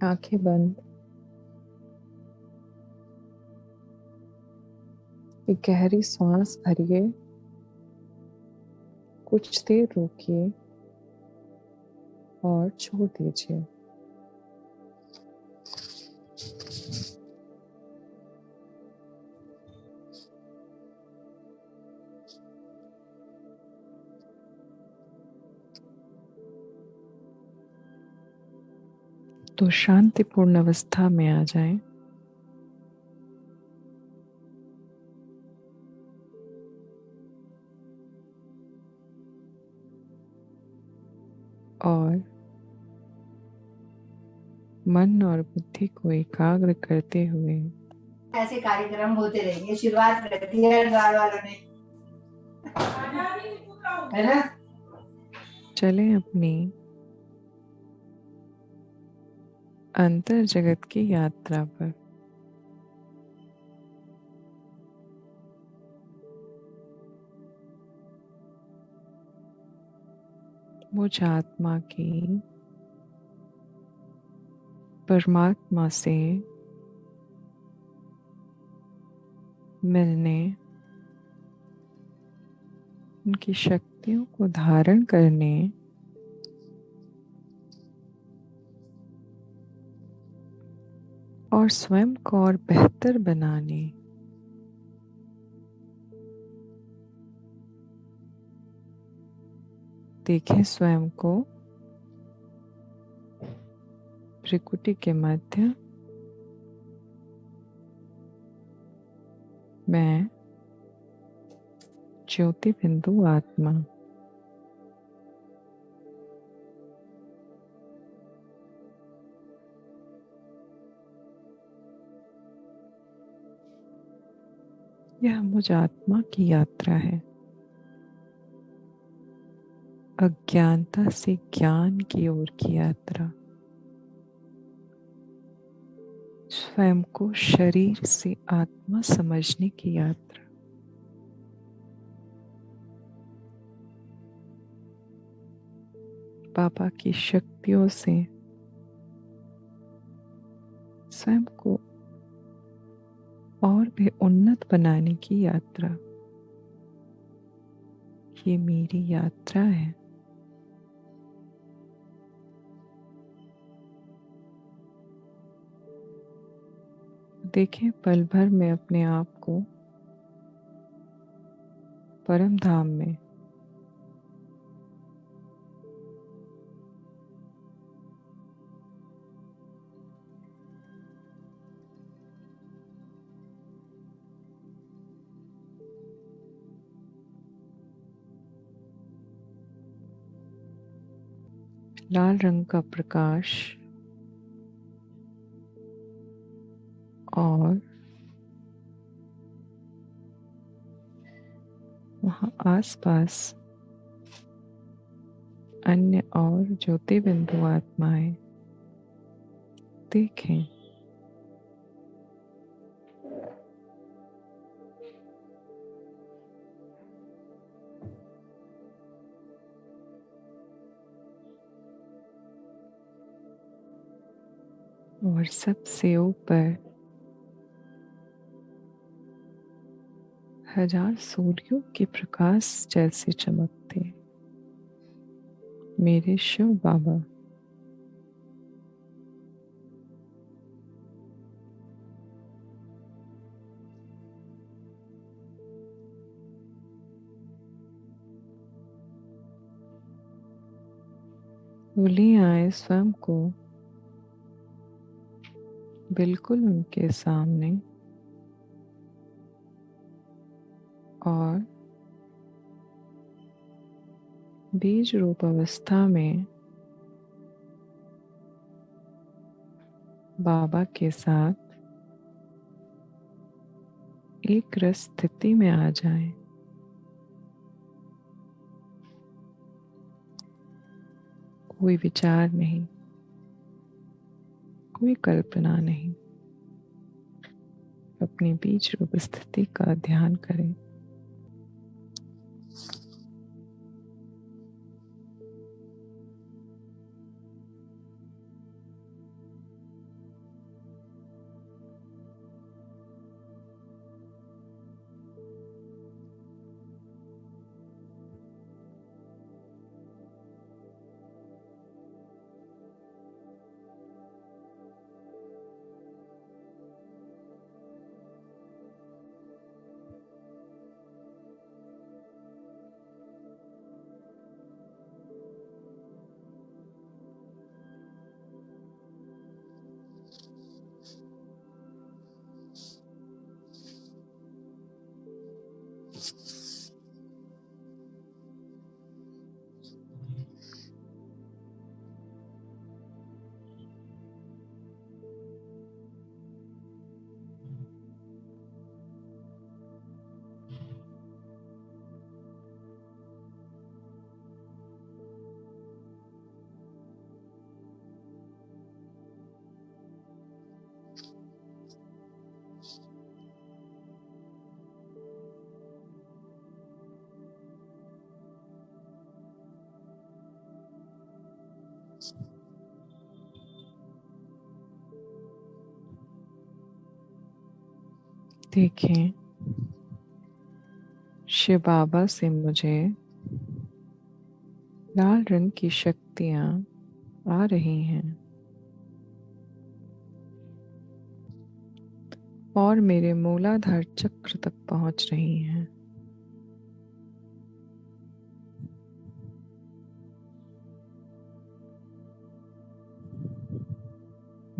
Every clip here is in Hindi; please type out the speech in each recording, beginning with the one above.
आंखें बंद। एक गहरी सांस भरिए, कुछ देर रोकिए और छोड़ दीजिए। तो शांतिपूर्ण अवस्था में आ जाएं। और मन और बुद्धि को एकाग्र करते हुए ऐसे कार्यक्रम होते रहेंगे। शुरुआत करती है हरिद्वार वालों ने, है ना। चलें अपनी अंतर जगत की यात्रा पर। मुझ आत्मा की परमात्मा से मिलने, उनकी शक्तियों को धारण करने और स्वयं को और बेहतर बनाने देखें स्वयं को त्रिकुटी के मध्य मैं ज्योति बिंदु आत्मा। यह मुझ आत्मा की यात्रा है। अज्ञानता से ज्ञान की ओर की यात्रा। स्वयं को शरीर से आत्मा समझने की यात्रा। बाबा की शक्तियों से स्वयं को और भी उन्नत बनाने की यात्रा। ये मेरी यात्रा है। देखें पल भर में अपने आप को परम धाम में लाल रंग का प्रकाश और वहाँ आसपास अन्य और ज्योति बिंदु आत्माएं देखें। और सबसे ऊपर हजार सूर्यों के प्रकाश जैसे चमकते मेरे शिव बाबा। भूलिए आए स्वयं को बिल्कुल उनके सामने और बीज रूप अवस्था में बाबा के साथ एक रस स्थिति में आ जाएं। कोई विचार नहीं, कोई कल्पना नहीं। अपनी बीज रूप स्थिति का ध्यान करें। देखें, शिव बाबा से मुझे लाल रंग की शक्तियां आ रही हैं और मेरे मूलाधार चक्र तक पहुंच रही हैं।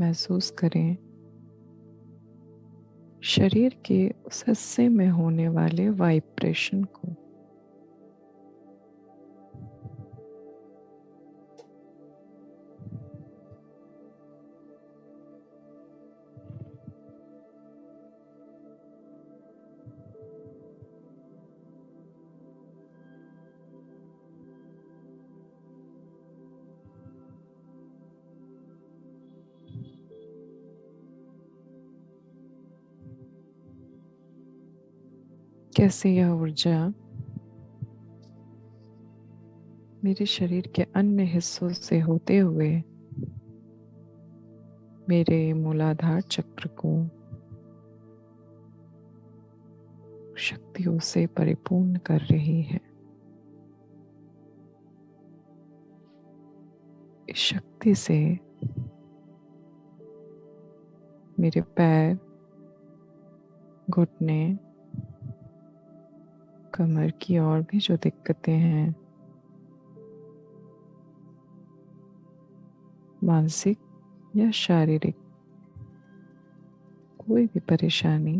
महसूस करें शरीर के उस हिस्से में होने वाले वाइब्रेशन को। कैसे यह ऊर्जा मेरे शरीर के अन्य हिस्सों से होते हुए मेरे मूलाधार चक्र को शक्तियों से परिपूर्ण कर रही है। इस शक्ति से मेरे पैर, घुटने, कमर की और भी जो दिक्कतें हैं, मानसिक या शारीरिक कोई भी परेशानी,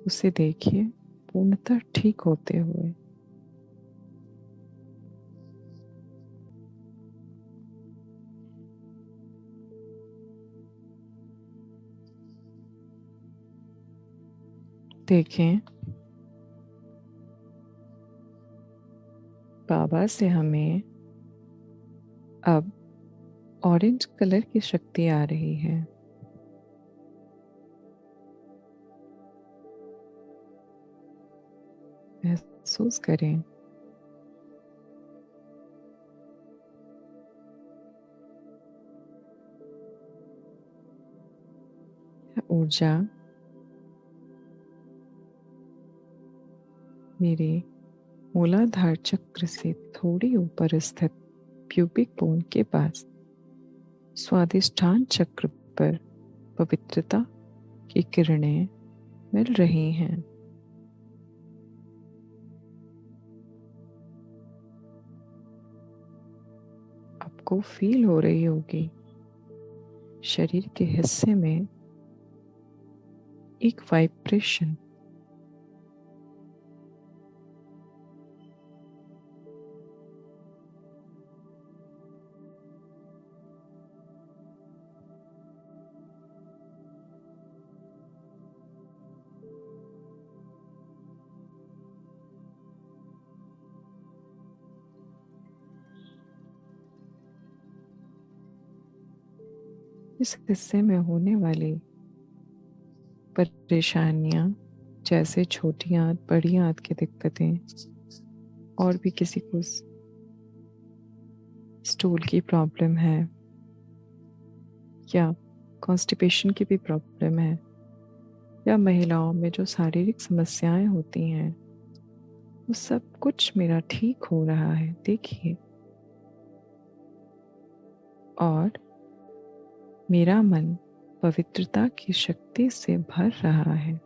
उसे देखिए पूर्णतः ठीक होते हुए। देखें, बाबा से हमें अब ऑरेंज कलर की शक्ति आ रही है। महसूस करें ऊर्जा मेरे मूलाधार चक्र से थोड़ी ऊपर स्थित प्यूबिक बोन के पास स्वादिष्ठान चक्र पर पवित्रता की किरणें मिल रही हैं। आपको फील हो रही होगी शरीर के हिस्से में एक वाइब्रेशन। इस हिस्से में होने वाली परेशानियां जैसे छोटी आंत, बड़ी आंत की दिक्कतें, और भी किसी को स्टूल की प्रॉब्लम है या कॉन्स्टिपेशन की भी प्रॉब्लम है, या महिलाओं में जो शारीरिक समस्याएं होती हैं, वो सब कुछ मेरा ठीक हो रहा है। देखिए, और मेरा मन पवित्रता की शक्ति से भर रहा है।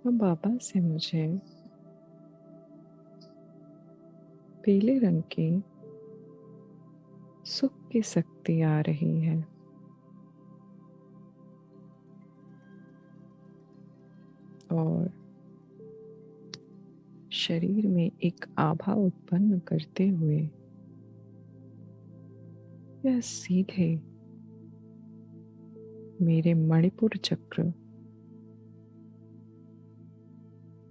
अब बाबा से मुझे पीले रंग की सुख की शक्ति आ रही है और शरीर में एक आभा उत्पन्न करते हुए यह सीधे मेरे मणिपुर चक्र,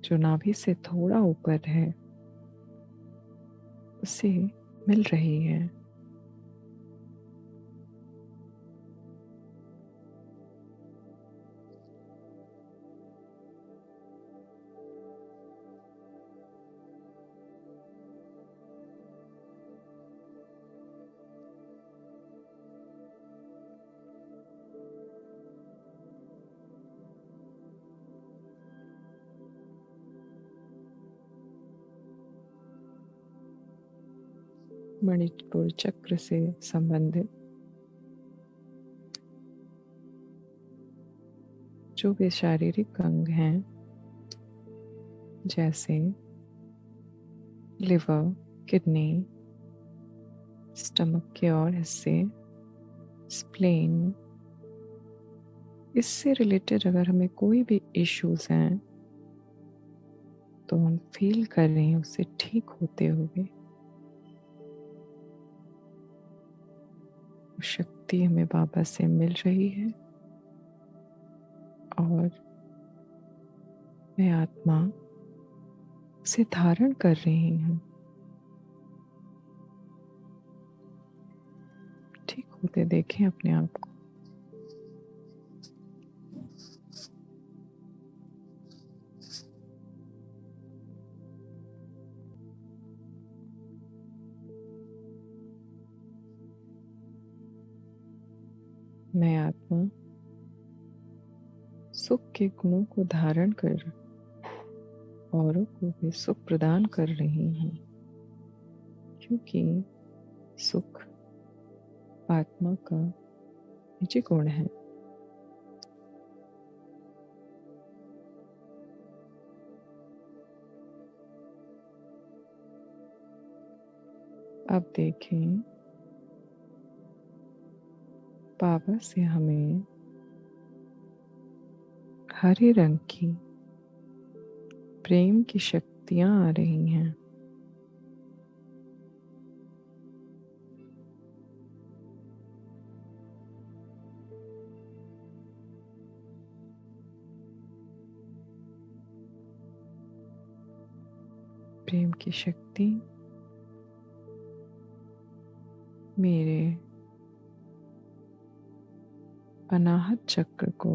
जो नाभि से थोड़ा ऊपर है, उसे मिल रही है। मणिपुर चक्र से संबंधित जो भी शारीरिक अंग हैं, जैसे लिवर, किडनी, स्टमक के और हिस्से, स्प्लेन, इससे रिलेटेड अगर हमें कोई भी इश्यूज हैं तो हम फील कर रहे हैं उससे ठीक होते हुए। शक्ति हमें बाबा से मिल रही है और मैं आत्मा से धारण कर रही हूँ। ठीक होते देखें अपने आप को। मैं आत्मा सुख के गुणों को धारण कर औरों को भी सुख प्रदान कर रही हूँ, क्योंकि सुख आत्मा का निजी गुण है। अब देखें, बाबा से हमें हरे रंग की प्रेम की शक्तियां आ रही हैं। प्रेम की शक्ति मेरे अनाहत चक्र को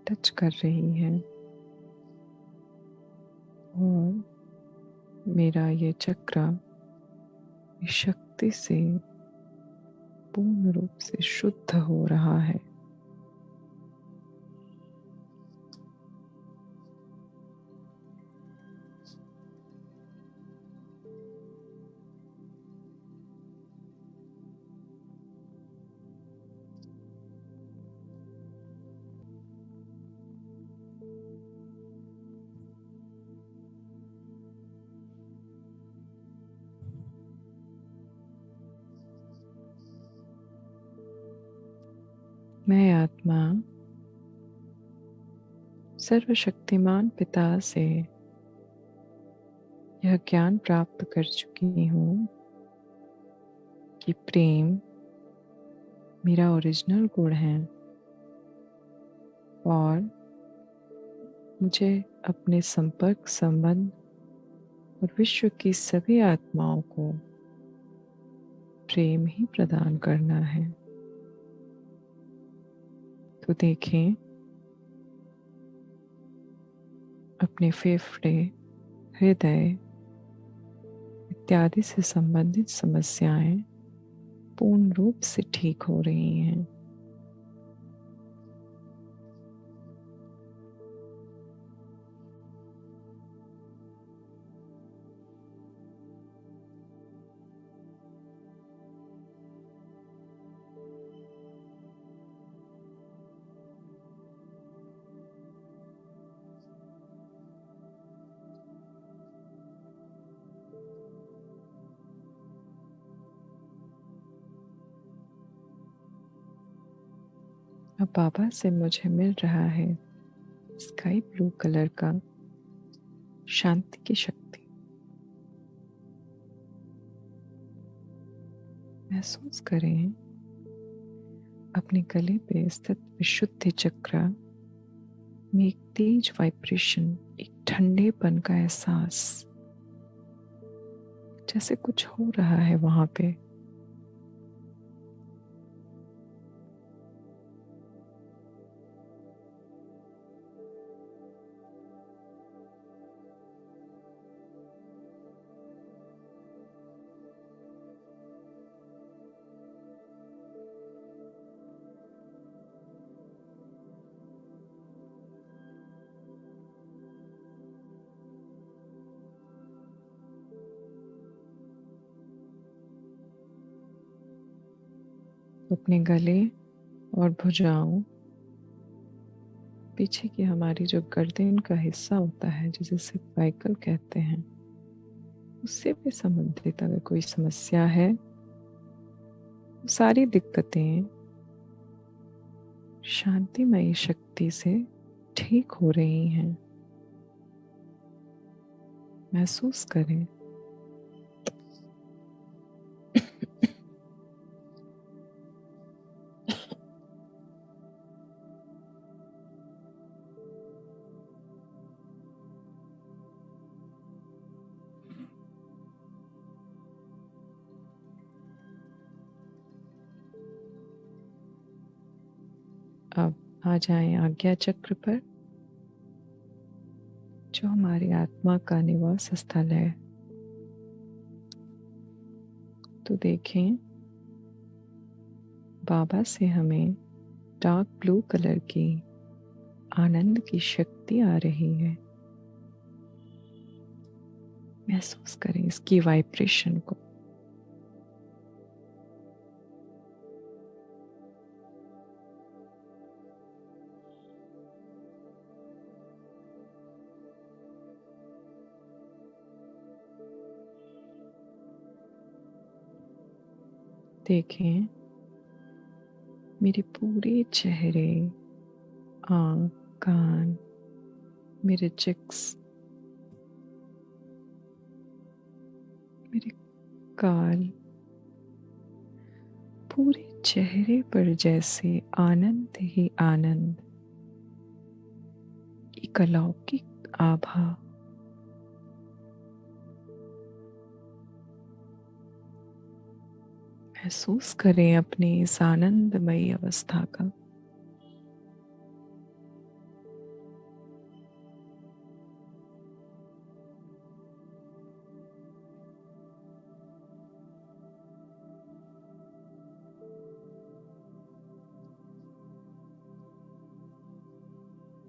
टच कर रही है और मेरा ये चक्र इस शक्ति से पूर्ण रूप से शुद्ध हो रहा है। मैं आत्मा सर्वशक्तिमान पिता से यह ज्ञान प्राप्त कर चुकी हूँ कि प्रेम मेरा ओरिजिनल गुण है और मुझे अपने संपर्क, संबंध और विश्व की सभी आत्माओं को प्रेम ही प्रदान करना है। तो देखें, अपने फेफड़े, हृदय इत्यादि से संबंधित समस्याएं पूर्ण रूप से ठीक हो रही हैं। अब बाबा से मुझे मिल रहा है स्काई ब्लू कलर का शांति की शक्ति। महसूस करें अपने गले पे स्थित विशुद्धि चक्र में एक तेज वाइब्रेशन, एक ठंडेपन का एहसास, जैसे कुछ हो रहा है वहां पे। अपने गले और भुजाओं, पीछे की हमारी जो गर्दन का हिस्सा होता है जिसे सर्वाइकल कहते हैं, उससे भी संबंधित अगर कोई समस्या है, वो सारी दिक्कतें शांतिमयी शक्ति से ठीक हो रही हैं। महसूस करें अब आ जाएं आज्ञा चक्र पर, जो हमारी आत्मा का निवास स्थल है। तो देखें बाबा से हमें डार्क ब्लू कलर की आनंद की शक्ति आ रही है। महसूस करें इसकी वाइब्रेशन को। देखें मेरे पूरे चेहरे, आँख, कान, मेरे चिक्स, मेरे गाल, पूरे चेहरे पर जैसे आनंद ही आनंद, एक अलौकिक आभा। महसूस करें अपने इस आनंदमयी अवस्था का।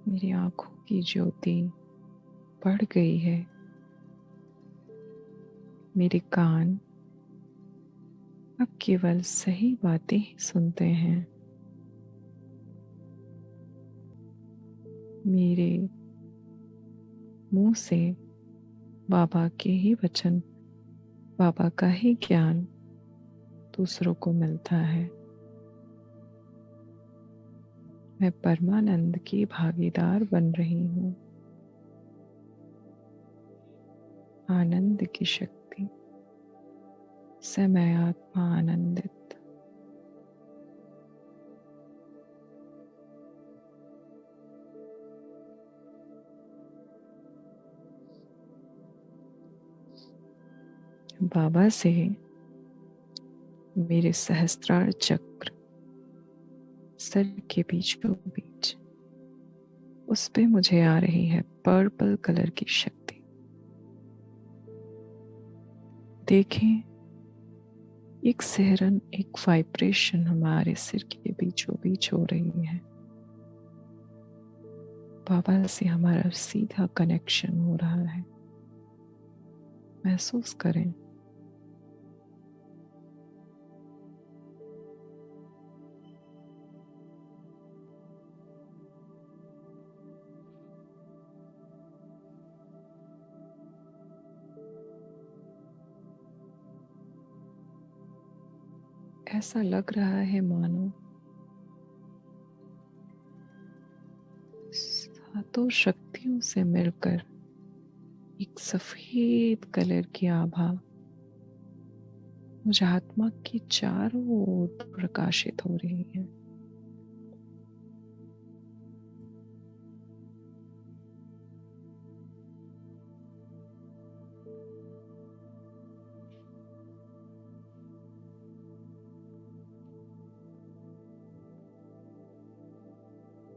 मेरी आंखों की ज्योति बढ़ गई है। मेरे कान अब केवल सही बातें ही सुनते हैं। मेरे मुंह से बाबा के ही वचन, बाबा का ही ज्ञान दूसरों को मिलता है। मैं परमानंद की भागीदार बन रही हूँ। आनंद की शक्ति से मैं आत्मा आनंदित। बाबा से मेरे सहस्त्रार चक्र, सर के बीचों बीच, उस पे मुझे आ रही है पर्पल कलर की शक्ति। देखें एक सिहरन, एक वाइब्रेशन हमारे सिर के बीचों बीच हो रही है। बाबा से हमारा सीधा कनेक्शन हो रहा है। महसूस करें ऐसा लग रहा है मानो सातों शक्तियों से मिलकर एक सफेद कलर की आभा मुझ आत्मा की चारों ओर प्रकाशित हो रही है।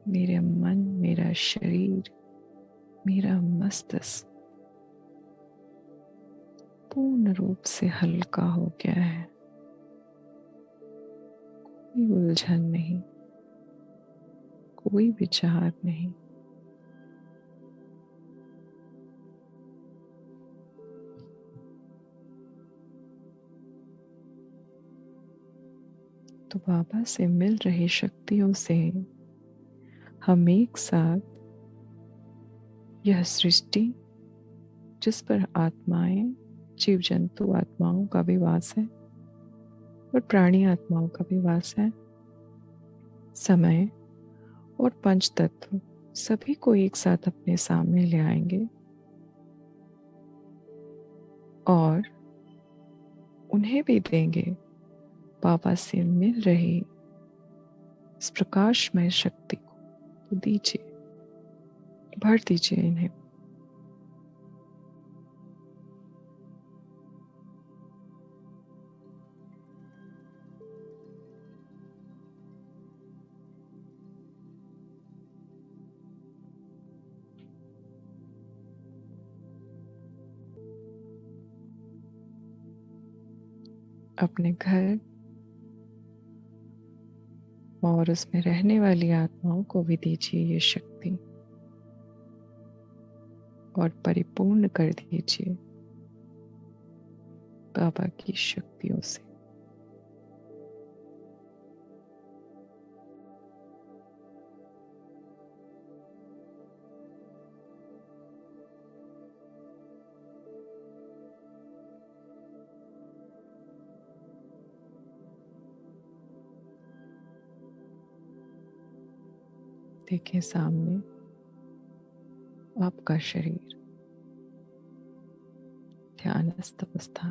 मेरे मन, मेरा शरीर, मेरा मस्तिष्क पूर्ण रूप से हल्का हो गया है। कोई उलझन नहीं, कोई विचार नहीं। तो बाबा से मिल रही शक्तियों से हम एक साथ यह सृष्टि, जिस पर आत्माएं, जीव जंतु आत्माओं का भी वास है और प्राणी आत्माओं का भी वास है, समय और पंच तत्व सभी को एक साथ अपने सामने ले आएंगे और उन्हें भी देंगे बाबा से मिल रही इस प्रकाशमय शक्ति को। तो दीजिए, भर दीजिए इन्हें। अपने घर और उसमें रहने वाली आत्माओं को भी दीजिए ये शक्ति और परिपूर्ण कर दीजिए बाबा की शक्तियों से। देखें सामने आपका शरीर ध्यानस्थ अवस्था,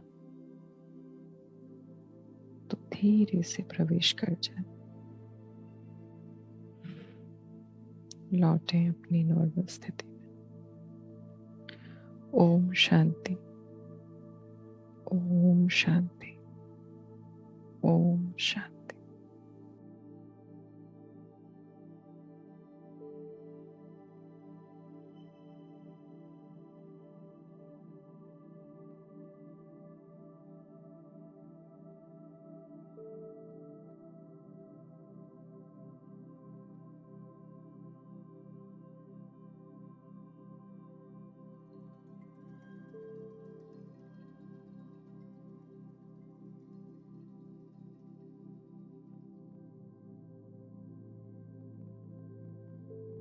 तो धीरे से प्रवेश कर जाए। लौटें अपनी नॉर्मल स्थिति में। ओम शांति, ओम शांति, ओम शांति।